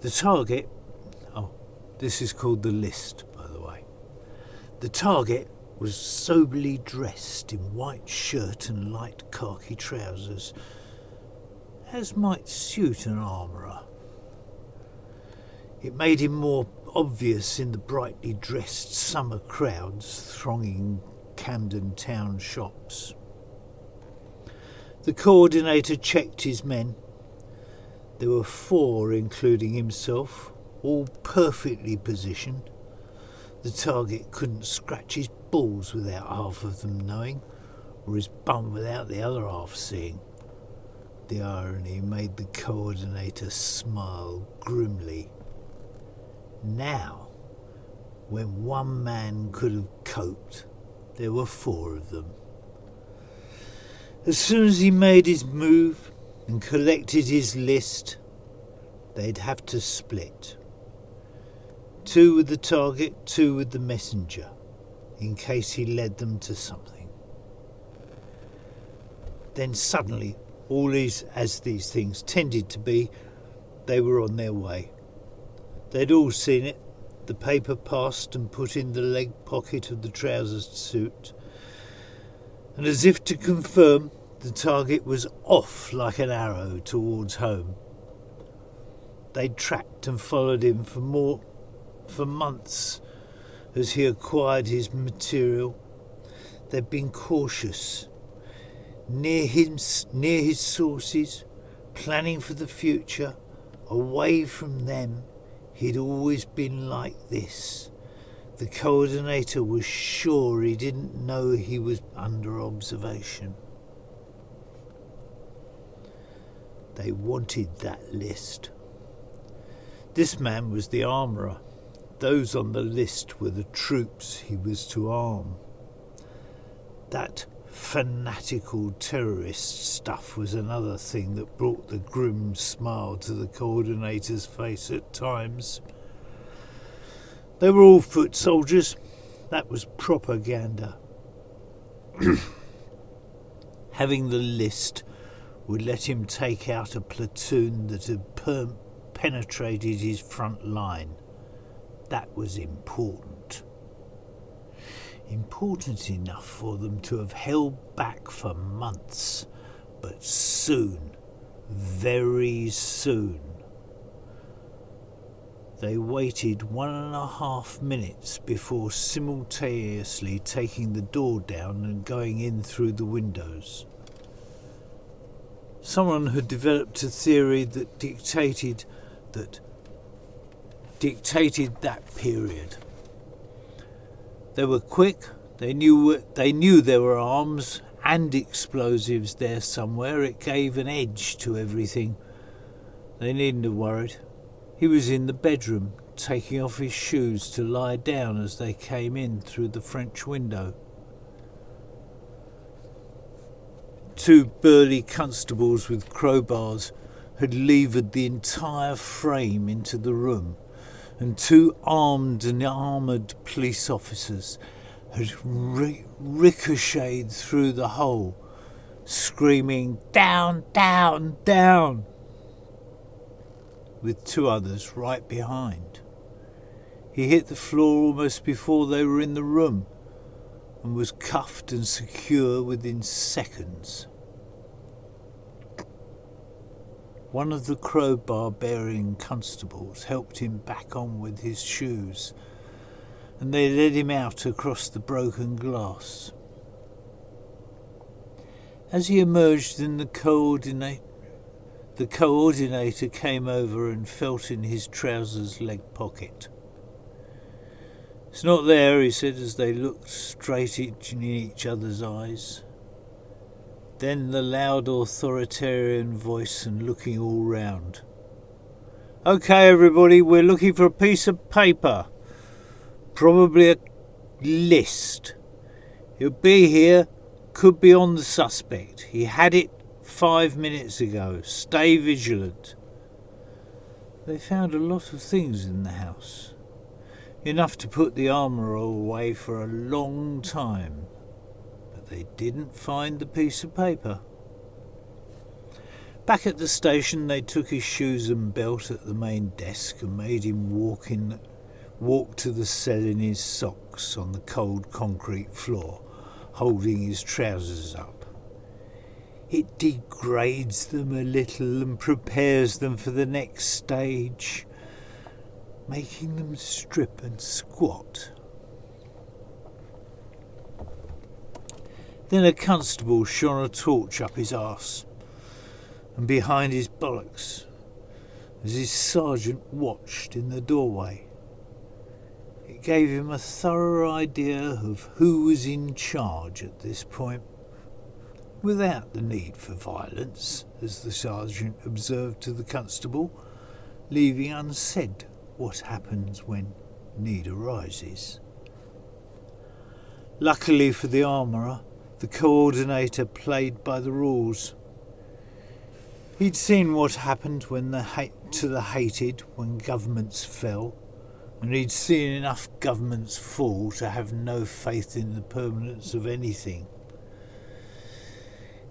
The target, this is called the list, by the way. The target was soberly dressed in white shirt and light khaki trousers, as might suit an armourer. It made him more obvious in the brightly dressed summer crowds thronging Camden town shops. The coordinator checked his men. There were 4, including himself, all perfectly positioned. The target couldn't scratch his balls without half of them knowing, or his bum without the other half seeing. The irony made the coordinator smile grimly. Now, when one man could have coped, there were 4 of them. As soon as he made his move and collected his list, they'd have to split. 2 with the target, 2 with the messenger, in case he led them to something. Then suddenly, as these things tended to be, they were on their way. They'd all seen it. The paper passed and put in the leg pocket of the trousers suit. And as if to confirm, the target was off like an arrow towards home. They'd tracked and followed him for months as he acquired his material. They'd been cautious, near his sources, planning for the future, away from them. He'd always been like this. The coordinator was sure he didn't know he was under observation. They wanted that list. This man was the armourer. Those on the list were the troops he was to arm. That fanatical terrorist stuff was another thing that brought the grim smile to the coordinator's face at times. They were all foot soldiers. That was propaganda. Having the list would let him take out a platoon that had penetrated his front line. That was important. Important enough for them to have held back for months, but soon, very soon. They waited 1.5 minutes before simultaneously taking the door down and going in through the windows. Someone had developed a theory that dictated that period. They were quick. They knew there were arms and explosives there somewhere. It gave an edge to everything. They needn't have worried. He was in the bedroom, taking off his shoes to lie down as they came in through the French window. 2 burly constables with crowbars had levered the entire frame into the room, and 2 armed and armoured police officers had ricocheted through the hole, screaming, "Down, down, down!" with 2 others right behind. He hit the floor almost before they were in the room and was cuffed and secure within seconds. One of the crowbar-bearing constables helped him back on with his shoes, and they led him out across the broken glass. As he emerged in the coordinator came over and felt in his trousers leg pocket. "It's not there," he said as they looked straight in each other's eyes. Then the loud authoritarian voice and looking all round. "Okay, everybody, we're looking for a piece of paper. Probably a list. It'll be here, could be on the suspect. He had it 5 minutes ago. Stay vigilant." They found a lot of things in the house. Enough to put the armourer away for a long time. But they didn't find the piece of paper. Back at the station, they took his shoes and belt at the main desk and made him walk to the cell in his socks on the cold concrete floor, holding his trousers up. It degrades them a little and prepares them for the next stage, making them strip and squat. Then a constable shone a torch up his arse and behind his bollocks as his sergeant watched in the doorway. It gave him a thorough idea of who was in charge at this point, without the need for violence, as the sergeant observed to the constable, leaving unsaid what happens when need arises. Luckily for the armourer, the coordinator played by the rules. He'd seen what happened to the hated when governments fell, and he'd seen enough governments fall to have no faith in the permanence of anything.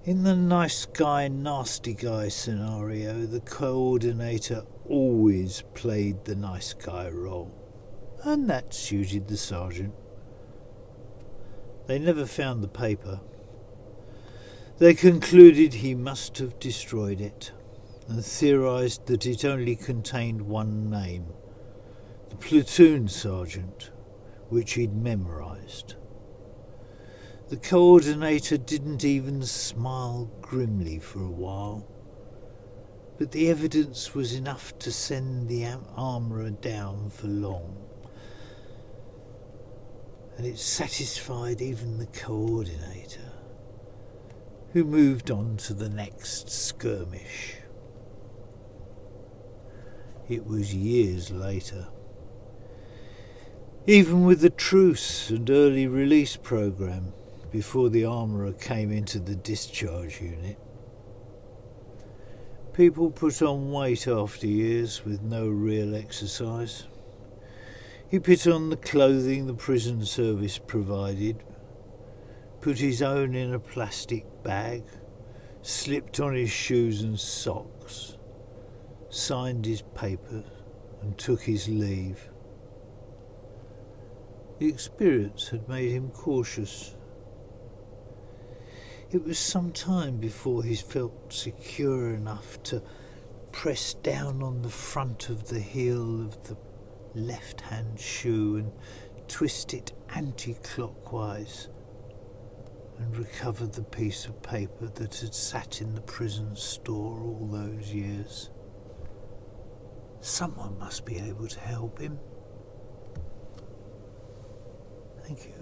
In the nice guy, nasty guy scenario, the coordinator always played the nice guy role, and that suited the sergeant. They never found the paper. They concluded he must have destroyed it, and theorised that it only contained one name, the platoon sergeant, which he'd memorised. The coordinator didn't even smile grimly for a while, but the evidence was enough to send the armourer down for long, and it satisfied even the coordinator, who moved on to the next skirmish. It was years later. Even with the truce and early release programme, before the armourer came into the discharge unit, people put on weight after years with no real exercise. He put on the clothing the prison service provided, put his own in a plastic bag, slipped on his shoes and socks, signed his papers and took his leave. The experience had made him cautious. It was some time before he felt secure enough to press down on the front of the heel of the left-hand shoe and twist it anti-clockwise and recover the piece of paper that had sat in the prison store all those years. Someone must be able to help him. Thank you.